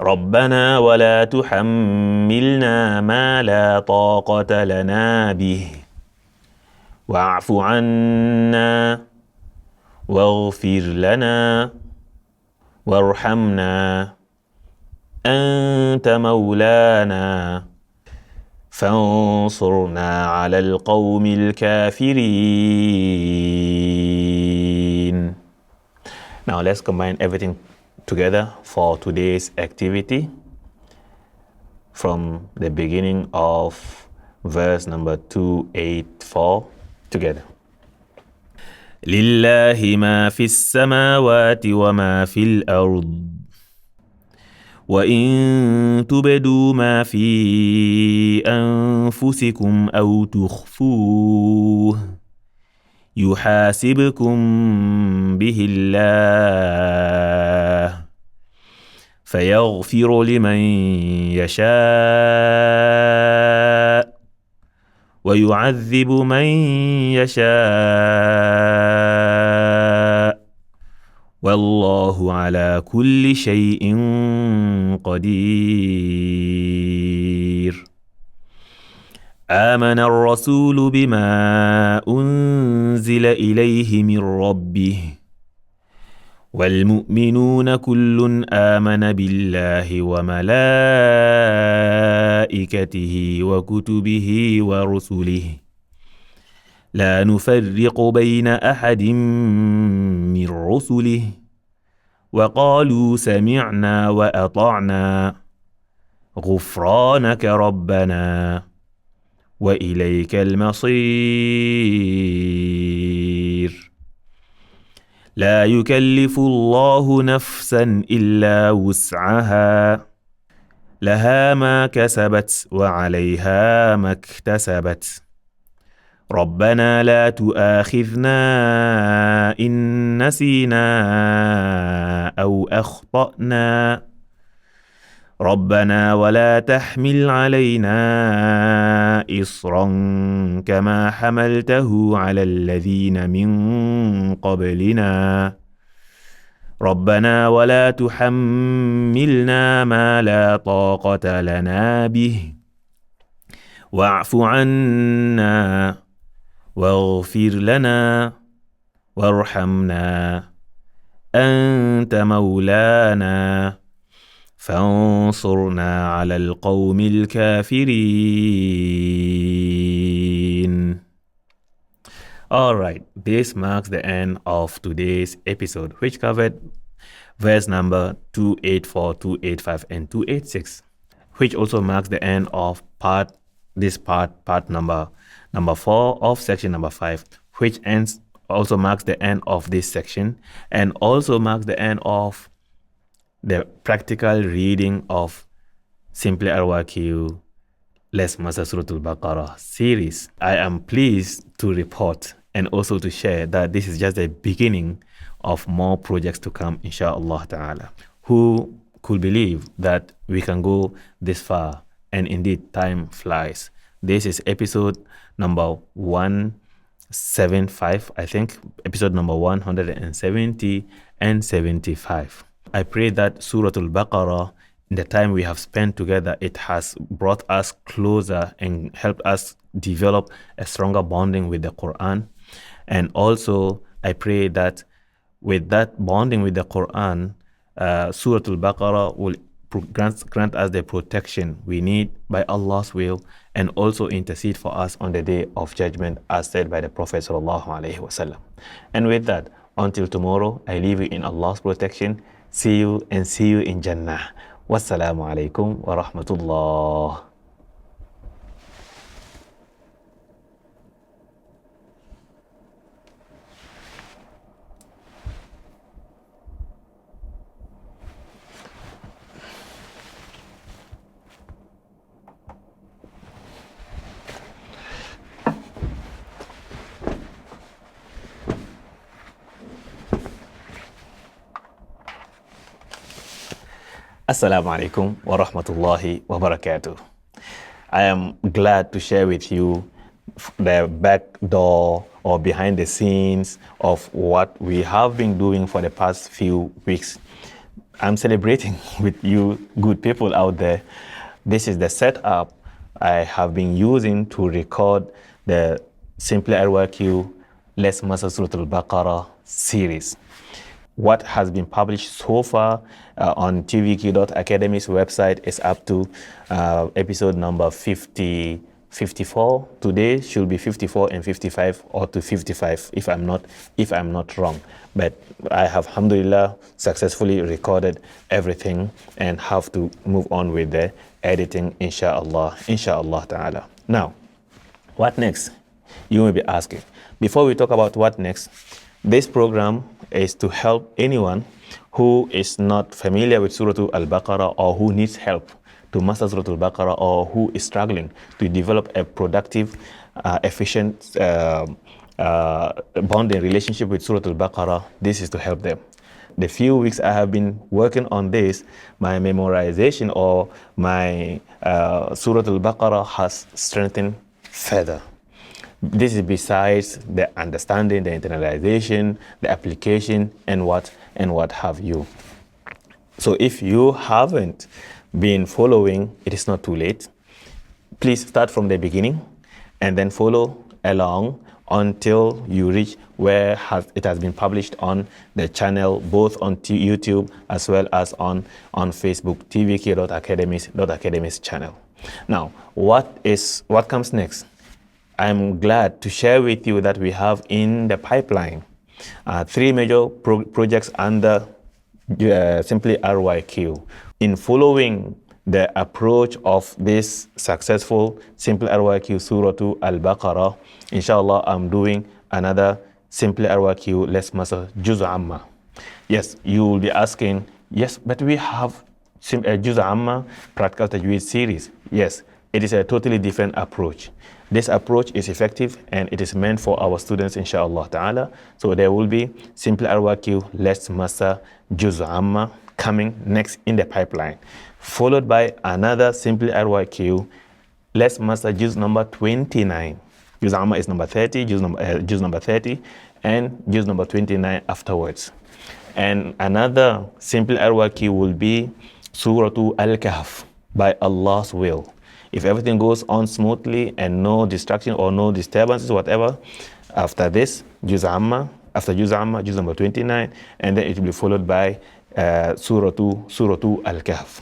ربنا ولا تحملنا ما لا طاقة لنا به واعف عنا واغفر لنا وارحمنا أنت مولانا فانصرنا على القوم الكافرين. Now let's combine everything together for today's activity from the beginning of verse number 284 together. لله ما في السماوات وما في الأرض وإن تبدوا ما في أنفسكم أو تخفوه يحاسبكم به الله فيغفر لمن يشاء ويعذب من يشاء والله على كل شيء قدير. آمن الرسول بما أنزل إليه من ربه والمؤمنون كل آمن بالله وملائكته وكتبه ورسله لا نفرق بين أحد من رسله وقالوا سمعنا وأطعنا غفرانك ربنا وإليك المصير. لا يكلف الله نفسا إلا وسعها لها ما كسبت وعليها ما اكتسبت ربنا لا تؤاخذنا إن نسينا أو أخطأنا ربنا ولا تحمل علينا إصرا كما حملته على الذين من قبلنا ربنا ولا تحملنا ما لا طاقة لنا به واعف عنا واغفر لنا وارحمنا أنت مولانا فانصرنا على القوم الكافرين. Alright, this marks the end of today's episode, which covered verse number 284, 285, and 286, which also marks the end of part number 4 of section number 5, which also marks the end of this section and also marks the end of the practical reading of SimplyRYQ Let's Master Surah Al-Baqarah series. I am pleased to report and also to share that this is just the beginning of more projects to come, inshallah ta'ala. Who could believe that we can go this far? And indeed, time flies. This is episode number 175, I think, episode number 170 and 75. I pray that Surah Al-Baqarah, in the time we have spent together, it has brought us closer and helped us develop a stronger bonding with the Quran. And also, I pray that with that bonding with the Quran, Surah Al-Baqarah will grant us the protection we need by Allah's will and also intercede for us on the day of judgment, as said by the Prophet ﷺ. And with that, until tomorrow, I leave you in Allah's protection. See you in Jannah. Wassalamu alaikum wa rahmatullah. Assalamu alaikum wa rahmatullahi wa barakatuh. I am glad to share with you the back door or behind the scenes of what we have been doing for the past few weeks. I'm celebrating with you good people out there. This is the setup I have been using to record the SimplyRYQ Let's Master Surah Al-Baqarah series. What has been published so far on tvq.academy's website is up to episode number 54. Today should be 54 and 55, or to 55 if I'm not wrong. But I have, alhamdulillah, successfully recorded everything and have to move on with the editing, inshallah ta'ala. Now, what next? You may be asking. Before we talk about what next, this program is to help anyone who is not familiar with Surah Al-Baqarah, or who needs help to master Surah Al-Baqarah, or who is struggling to develop a productive, efficient bonding relationship with Surah Al-Baqarah. This is to help them. The few weeks I have been working on this, my memorization or my Surah Al-Baqarah has strengthened further. This is besides the understanding, the internalization, the application, and what have you. So if you haven't been following, it is not too late. Please start from the beginning and then follow along until you reach where it has been published on the channel, both on YouTube as well as on Facebook, tvk.academy's channel. Now, what comes next? I'm glad to share with you that we have in the pipeline 3 major projects under SimplyRYQ. In following the approach of this successful SimplyRYQ Surah Al-Baqarah, inshallah, I'm doing another SimplyRYQ Let's Master Juz Amma. Yes, you will be asking, yes, but we have Juz Amma Practical Tajweed series. Yes, it is a totally different approach. This approach is effective and it is meant for our students, inshallah ta'ala. So there will be SimplyRYQ Let's Master Juz Amma coming next in the pipeline, followed by another SimplyRYQ Let's Master Juz number 29. Juz Amma is number 30, Juz number 30, and Juz number 29 afterwards. And another SimplyRYQ will be Surah Al-Kahf by Allah's will. If everything goes on smoothly and no distraction or no disturbances, whatever, after this, Juz Amma, Juz number 29, and then it will be followed by Surah Al-Kahf.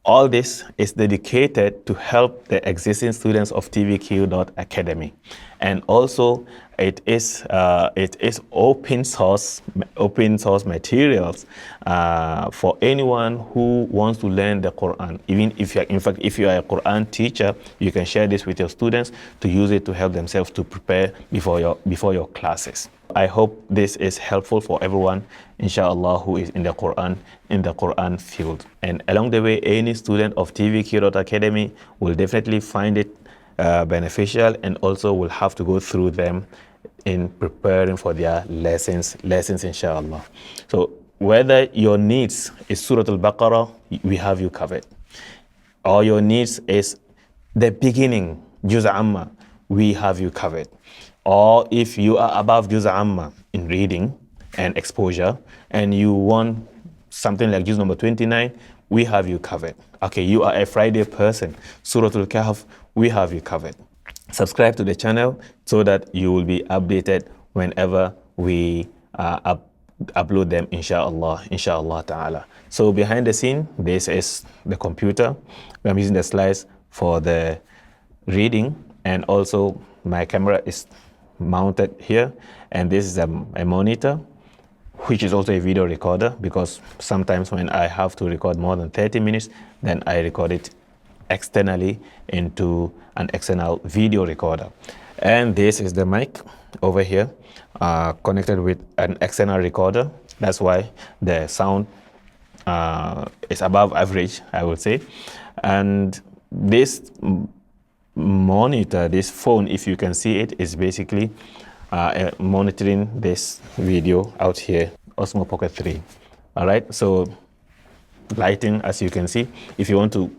All this is dedicated to help the existing students of tvq.academy. And also, it is open source materials for anyone who wants to learn the Quran. Even if if you are a Quran teacher, you can share this with your students to use it to help themselves to prepare before your classes. I hope this is helpful for everyone, inshallah, who is in the Quran field. And along the way, any student of tvq.academy will definitely find it beneficial, and also will have to go through them in preparing for their lessons, inshallah. So whether your needs is Surah Al-Baqarah, we have you covered. Or your needs is the beginning, Juz Amma, we have you covered. Or if you are above Juz Amma in reading and exposure, and you want something like Juz number 29, we have you covered. Okay, you are a Friday person, Surah Al-Kahf, we have you covered. Subscribe to the channel so that you will be updated whenever we upload them, inshallah ta'ala. So behind the scene, this is the computer. I'm using the slides for the reading, and also my camera is mounted here, and this is a monitor, which is also a video recorder, because sometimes when I have to record more than 30 minutes, then I record it externally into an external video recorder. And this is the mic over here, connected with an external recorder. That's why the sound is above average, I would say. And this monitor, this phone, if you can see it, is basically monitoring this video out here, Osmo Pocket 3. All right, so lighting, as you can see, if you want to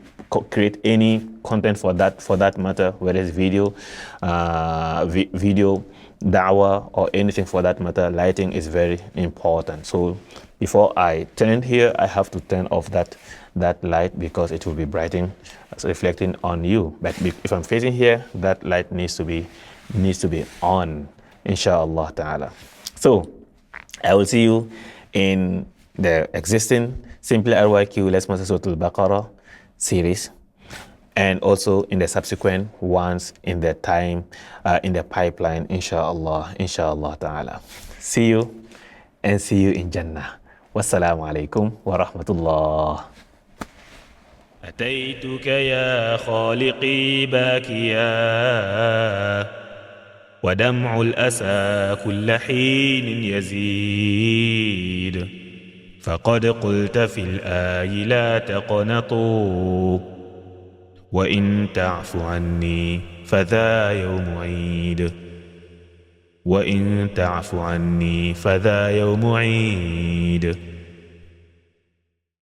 create any content for that matter, whether it's video, video, da'wah, or anything for that matter, lighting is very important. So before I turn here, I have to turn off that light because it will be brightening, reflecting on you. But if I'm facing here, that light needs to be on, inshallah ta'ala. So I will see you in the existing SimplyRYQ Let's Master Surah Al-Baqarah series, and also in the subsequent ones in the pipeline, inshallah ta'ala. See you in Jannah. Wassalamu alaikum wa rahmatullah. أتيتك يا خالقي باكيا ودمع الأسى كل حين يزيد فقد قلت في الآي لا تقنطوا وإن تعف عني فذا يوم عيد وإن تعف عني فذا يوم عيد